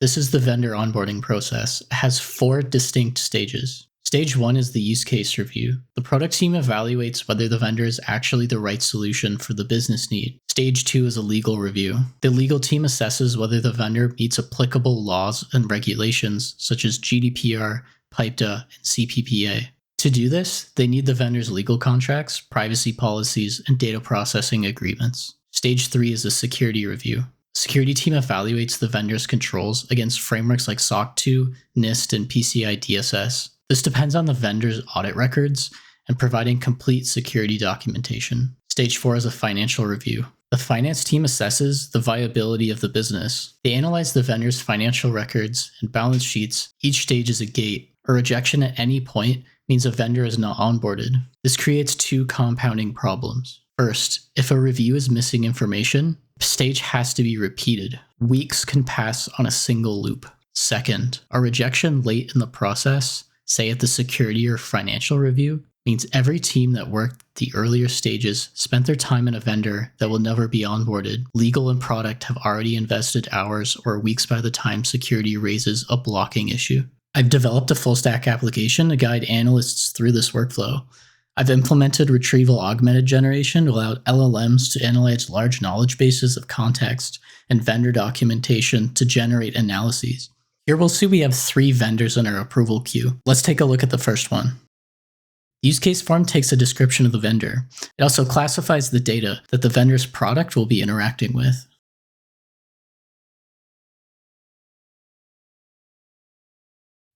This is the vendor onboarding process. It has 4 distinct stages. Stage 1 is the use case review. The product team evaluates whether the vendor is actually the right solution for the business need. Stage 2 is a legal review. The legal team assesses whether the vendor meets applicable laws and regulations such as GDPR, PIPEDA, and CPPA. To do this, they need the vendor's legal contracts, privacy policies, and data processing agreements. Stage 3 is a security review. The security team evaluates the vendor's controls against frameworks like SOC 2, NIST, and PCI DSS. This depends on the vendor's audit records and providing complete security documentation. Stage 4 is a financial review. The finance team assesses the viability of the business. They analyze the vendor's financial records and balance sheets. Each stage is a gate. A rejection at any point means a vendor is not onboarded. This creates 2 compounding problems. First, if a review is missing information, the stage has to be repeated. Weeks can pass on a single loop. Second, a rejection late in the process, say at the security or financial review, means every team that worked the earlier stages spent their time in a vendor that will never be onboarded. Legal and product have already invested hours or weeks by the time security raises a blocking issue. I've developed a full-stack application to guide analysts through this workflow. I've implemented retrieval augmented generation to allow LLMs to analyze large knowledge bases of context and vendor documentation to generate analyses. Here we'll see we have 3 vendors in our approval queue. Let's take a look at the first one. The use case form takes a description of the vendor. It also classifies the data that the vendor's product will be interacting with.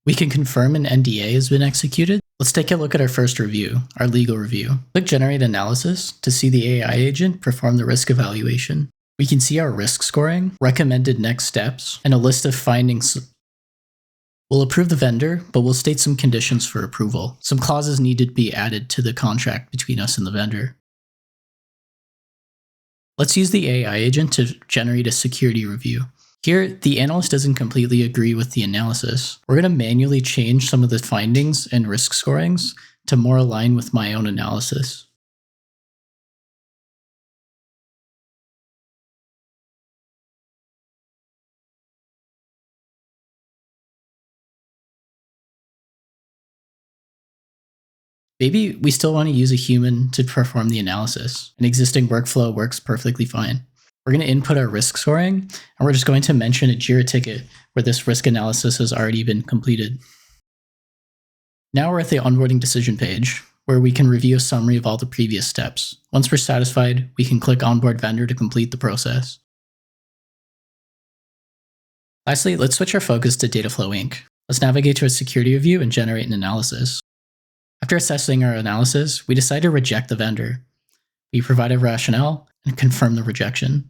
We can confirm an NDA has been executed. Let's take a look at our first review, our legal review. Click Generate Analysis to see the AI agent perform the risk evaluation. We can see our risk scoring, recommended next steps, and a list of findings. We'll approve the vendor, but we'll state some conditions for approval. Some clauses need to be added to the contract between us and the vendor. Let's use the AI agent to generate a security review. Here, the analyst doesn't completely agree with the analysis. We're going to manually change some of the findings and risk scorings to more align with my own analysis. Maybe we still want to use a human to perform the analysis. An existing workflow works perfectly fine. We're going to input our risk scoring, and we're just going to mention a JIRA ticket where this risk analysis has already been completed. Now we're at the onboarding decision page, where we can review a summary of all the previous steps. Once we're satisfied, we can click Onboard Vendor to complete the process. Lastly, let's switch our focus to Dataflow Inc. Let's navigate to a security review and generate an analysis. After assessing our analysis, we decide to reject the vendor. We provide a rationale and confirm the rejection.